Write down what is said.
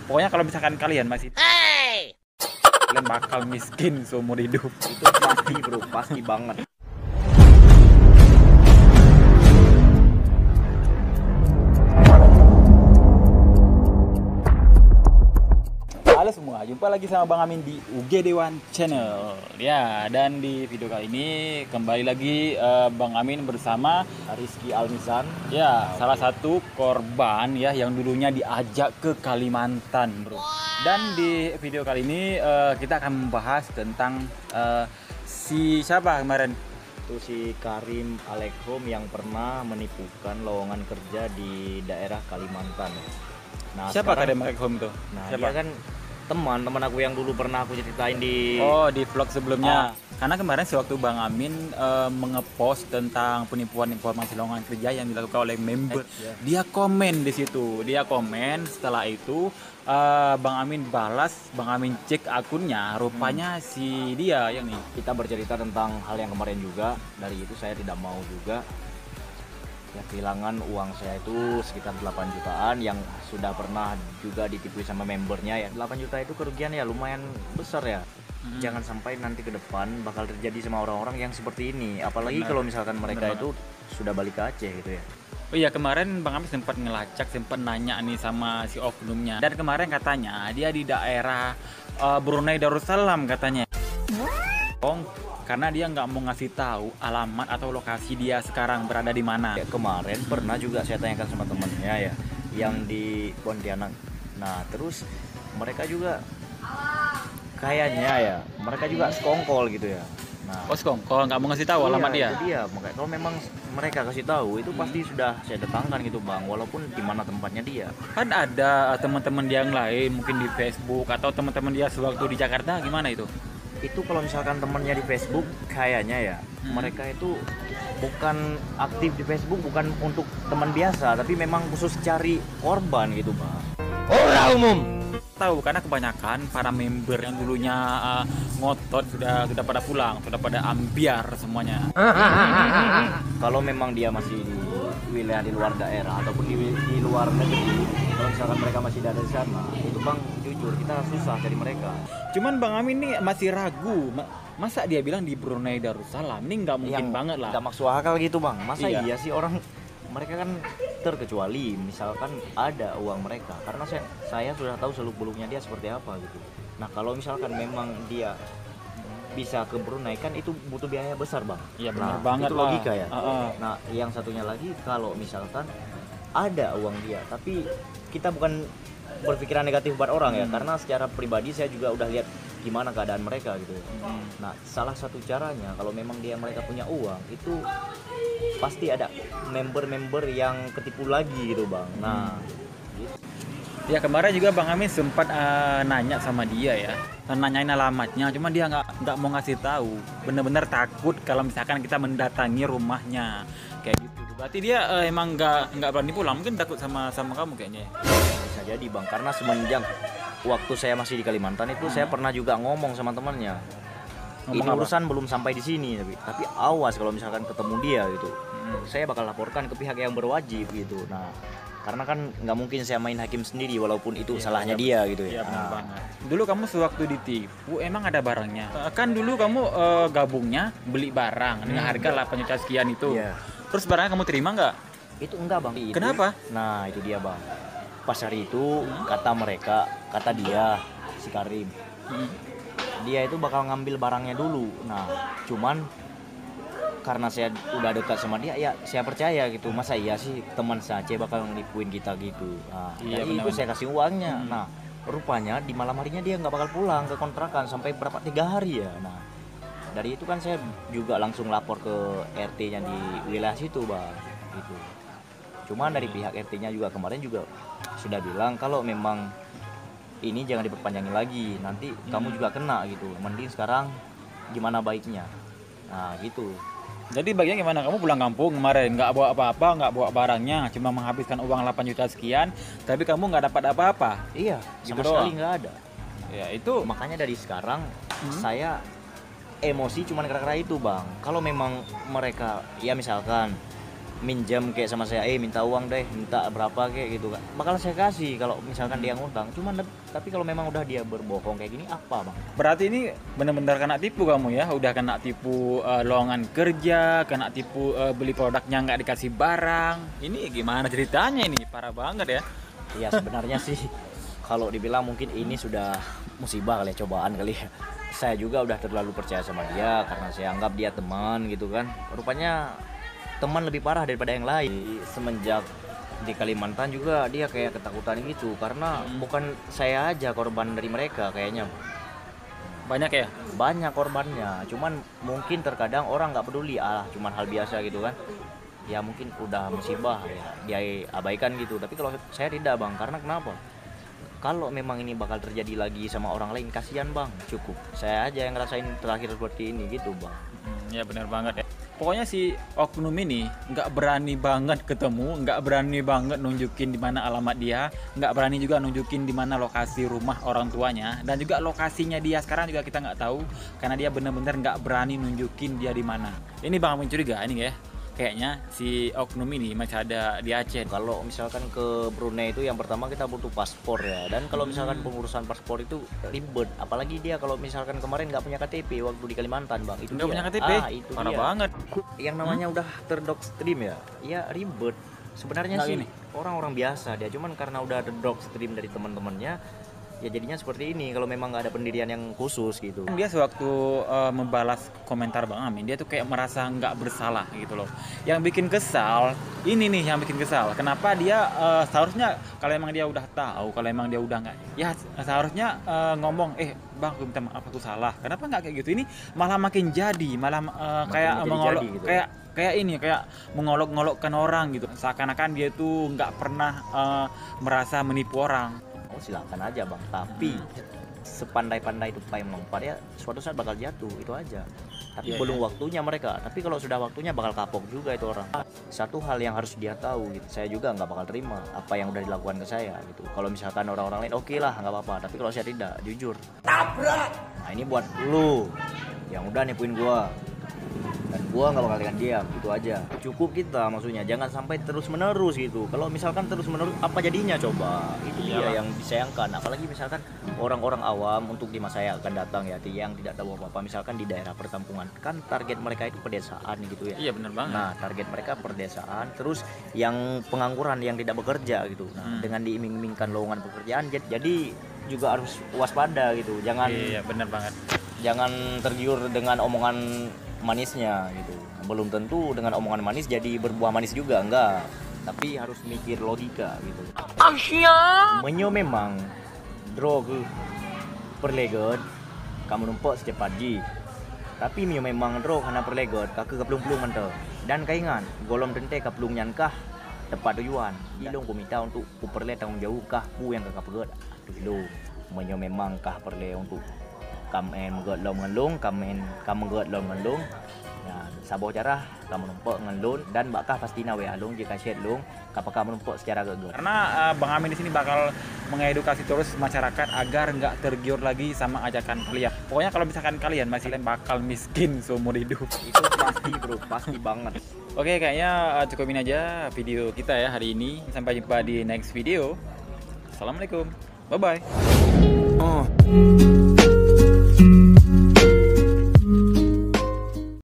Pokoknya kalau misalkan kalian masih kalian bakal miskin seumur hidup. Itu pasti bro, pasti banget. Halo semua, jumpa lagi sama Bang Amin di UGD One Channel. Ya, dan di video kali ini kembali lagi Bang Amin bersama Rizky Almizan. ya salah satu korban ya yang dulunya diajak ke Kalimantan, bro. Dan di video kali ini kita akan membahas tentang si siapa kemarin? Itu si Karim Alekhom yang pernah menipukan lowongan kerja di daerah Kalimantan. Nah, Siapa sekarang- Karim Alekhom itu? Nah, Siapa? dia kan teman aku yang dulu pernah aku ceritain di Oh, di vlog sebelumnya. Karena kemarin sewaktu Bang Amin mengepost tentang penipuan informasi lowongan kerja yang dilakukan oleh member, dia komen di situ. Dia komen, setelah itu Bang Amin balas, Bang Amin cek akunnya, rupanya si dia yang nih. kita bercerita tentang hal yang kemarin juga. Dari itu saya tidak mau juga ya kehilangan uang saya itu sekitar 8 jutaan yang sudah pernah juga ditipu sama membernya ya. 8 juta itu kerugian ya lumayan besar ya. Jangan sampai nanti ke depan bakal terjadi sama orang-orang yang seperti ini. Apalagi Benar. kalau misalkan mereka Benar itu sudah balik ke Aceh gitu ya. Oh iya, kemarin Bang Amin sempat ngelacak, sempat nanya nih sama si oknumnya. Dan kemarin katanya dia di daerah Brunei Darussalam katanya. Karena dia nggak mau ngasih tahu alamat atau lokasi dia sekarang berada di mana. Ya, kemarin pernah juga saya tanyakan sama temennya ya yang di Pontianak. Nah terus mereka juga kayaknya ya mereka juga sekongkol gitu ya. Nah Oh, sekongkol nggak mau ngasih tahu alamat dia. itu dia. Makanya kalau memang mereka kasih tahu itu pasti sudah saya datangkan gitu bang, walaupun di mana tempatnya dia. Kan ada teman-teman dia yang lain mungkin di Facebook atau teman-teman dia sewaktu di Jakarta, gimana itu? Itu kalau misalkan temennya di Facebook kayaknya ya mereka itu bukan aktif di Facebook, bukan untuk teman biasa, tapi memang khusus cari korban gitu bang. Orang umum tahu karena kebanyakan para member yang dulunya ngotot sudah pada pulang, sudah pada ambiar semuanya. Kalau memang dia masih di wilayah di luar daerah ataupun di luar negeri, kalau misalkan mereka masih ada di sana, itu bang jujur kita susah cari mereka. Cuman Bang Amin nih masih ragu. Masa dia bilang di Brunei Darussalam? Ini nggak mungkin banget lah. Nggak masuk akal gitu bang. Masa Iya. iya sih orang mereka kan terkecuali misalkan ada uang mereka, karena saya sudah tahu seluk beluknya dia seperti apa gitu. Nah kalau misalkan memang dia bisa ke Brunei kan itu butuh biaya besar bang. Iya, benar Nah, banget itu lah. logika ya. Heeh. Nah yang satunya lagi kalau misalkan ada uang dia tapi kita bukan berpikiran negatif buat orang ya, karena secara pribadi saya juga udah lihat gimana keadaan mereka gitu. Nah salah satu caranya kalau memang mereka punya uang itu pasti ada member-member yang ketipu lagi gitu bang. Nah gitu. Ya kemarin juga Bang Amin sempat nanya sama dia ya, nanyain alamatnya, cuma dia nggak mau ngasih tahu. Bener-bener takut kalau misalkan kita mendatangi rumahnya kayak gitu. Berarti dia emang nggak berani pulang, mungkin takut sama kamu kayaknya. Bisa jadi bang, karena semenjak waktu saya masih di Kalimantan itu saya pernah juga ngomong sama temannya. Ngomong Ini apa? urusan belum sampai di sini tapi awas kalau misalkan ketemu dia gitu. Saya bakal laporkan ke pihak yang berwajib gitu. Nah, karena kan nggak mungkin saya main hakim sendiri walaupun itu salahnya dia gitu Iya ya. benar Nah, banget. Dulu kamu sewaktu ditipu emang ada barangnya. Kan dulu kamu gabungnya beli barang dengan harga 8 juta sekian itu. Iya. Terus barangnya kamu terima nggak? itu enggak bang. Itu- Kenapa? Nah itu dia bang. Pas hari itu kata dia si Karim, dia itu bakal ngambil barangnya dulu. Nah cuman karena saya udah dekat sama dia ya saya percaya gitu. Masa iya sih teman saja bakal ngelipuin kita gitu. Nah Iya, dari itu benar-benar. saya kasih uangnya. Nah rupanya di malam harinya dia nggak bakal pulang ke kontrakan sampai 3 hari ya. Nah dari itu kan saya juga langsung lapor ke RT-nya di wilayah situ bang gitu. Cuman dari pihak RT-nya juga kemarin juga sudah bilang kalau memang ini jangan diperpanjangin lagi, nanti kamu juga kena gitu. Mending sekarang gimana baiknya. Nah gitu. Jadi bagian gimana? Kamu pulang kampung kemarin nggak bawa apa-apa, nggak bawa barangnya, cuma menghabiskan uang 8 juta sekian, tapi kamu nggak dapat apa-apa. Iya, Gitu sama sekali doang. nggak ada. Ya itu Makanya dari sekarang saya emosi cuman gara-gara itu bang. Kalau memang mereka ya misalkan minjam kayak sama saya, minta uang deh, minta berapa kayak gitu kan, bakal saya kasih kalau misalkan dia ngutang. Cuman tapi kalau memang udah dia berbohong kayak gini, apa bang? Berarti ini benar-benar kena tipu kamu ya, udah kena tipu lowongan kerja, kena tipu beli produknya nggak dikasih barang. Ini gimana ceritanya ini? Parah banget ya. Iya sebenarnya sih kalau dibilang mungkin ini sudah musibah kali ya, cobaan kali ya. Saya juga udah terlalu percaya sama dia karena saya anggap dia teman gitu kan. Rupanya teman lebih parah daripada yang lain. Semenjak di Kalimantan juga dia kayak ketakutan gitu karena bukan saya aja korban dari mereka kayaknya. Banyak ya? Banyak korbannya, cuman mungkin terkadang orang nggak peduli, cuman hal biasa gitu kan. Ya mungkin udah musibah ya dia abaikan gitu. Tapi kalau saya tidak bang, karena kenapa? Kalau memang ini bakal terjadi lagi sama orang lain, kasihan bang. Cukup saya aja yang ngerasain terakhir seperti ini gitu bang. Ya benar banget ya. Pokoknya si oknum ini nggak berani banget ketemu, nggak berani banget nunjukin di mana alamat dia, nggak berani juga nunjukin di mana lokasi rumah orang tuanya, dan juga lokasinya dia sekarang juga kita nggak tahu karena dia benar-benar nggak berani nunjukin dia di mana. Ini bang mencuriga ini ya. Kayaknya si oknum ini masih ada di Aceh. Kalau misalkan ke Brunei itu yang pertama kita butuh paspor ya. Dan kalau misalkan pengurusan paspor itu ribet. Apalagi dia kalau misalkan kemarin nggak punya KTP waktu di Kalimantan bang. Itu Nggak dia. punya KTP? Itu Parah dia. banget. Yang namanya udah terdoktrin ya. Ya ribet. Sebenarnya Nggak sih gini. orang-orang biasa dia. Cuman karena udah ada doktrin dari teman-temannya, ya jadinya seperti ini kalau memang nggak ada pendirian yang khusus gitu. Dia sewaktu membalas komentar Bang Amin, dia tuh kayak merasa nggak bersalah gitu loh. Yang bikin kesal, ini nih yang bikin kesal. Kenapa dia seharusnya kalau emang dia udah tahu, kalau emang dia udah nggak, ya seharusnya ngomong, Bang, aku minta maaf aku salah. Kenapa nggak kayak gitu? Ini malah makin jadi, malah kayak makin mengolok, jadi gitu. kayak mengolok-ngolokkan orang gitu. Seakan-akan dia tuh nggak pernah merasa menipu orang. Oh silakan aja bang, tapi sepandai-pandai tupai melompat ya suatu saat bakal jatuh, itu aja. Tapi belum waktunya mereka. Tapi kalau sudah waktunya bakal kapok juga itu orang. Satu hal yang harus dia tahu gitu, saya juga nggak bakal terima apa yang udah dilakukan ke saya gitu. Kalau misalkan orang-orang lain oke lah nggak apa-apa, tapi kalau saya tidak, jujur tabrak. Nah ini buat lu yang udah nipuin gua, dan gua nggak bakal dengan diam, itu aja. Cukup kita, maksudnya jangan sampai terus menerus gitu. Kalau misalkan terus menerus apa jadinya coba? Itu dia yang disayangkan. Apalagi misalkan orang-orang awam untuk di masa yang akan datang ya, yang tidak tahu apa-apa, misalkan di daerah perkampungan, kan target mereka itu pedesaan gitu ya. Iya benar banget. Nah target mereka pedesaan, terus yang pengangguran yang tidak bekerja gitu. Nah dengan diiming-imingkan lowongan pekerjaan, jadi juga harus waspada gitu. Jangan benar banget. Jangan tergiur dengan omongan manisnya gitu. Belum tentu dengan omongan manis jadi berbuah manis juga, enggak. Tapi harus mikir logika gitu. Menyo memang drog perlegot kamu numpuk secepat ji. Tapi menyo memang drog hana perlegot kakek keplung-plung mentah. Dan kaingan golom dente keplung nyankah tepat tujuan. Ilung ku minta untuk ku perle tanggung jauh kah ku yang kakak pegot. Aduh ilung menyo memang kah perle untuk kamen menggot long ngelung, kamen menggot long ngelung. Ya, saboh cara kamu numpuk ngelun dan bakal pasti nawe alung jika shed lung kapal kamu numpuk secara geger. Karena Bang Amin di sini bakal mengedukasi terus masyarakat agar nggak tergiur lagi sama ajakan kalian. Pokoknya kalau misalkan kalian masih bakal miskin seumur hidup. Itu pasti bro, pasti banget. Oke, kayaknya cukup ini aja video kita ya hari ini. Sampai jumpa di next video. Assalamualaikum. Bye bye.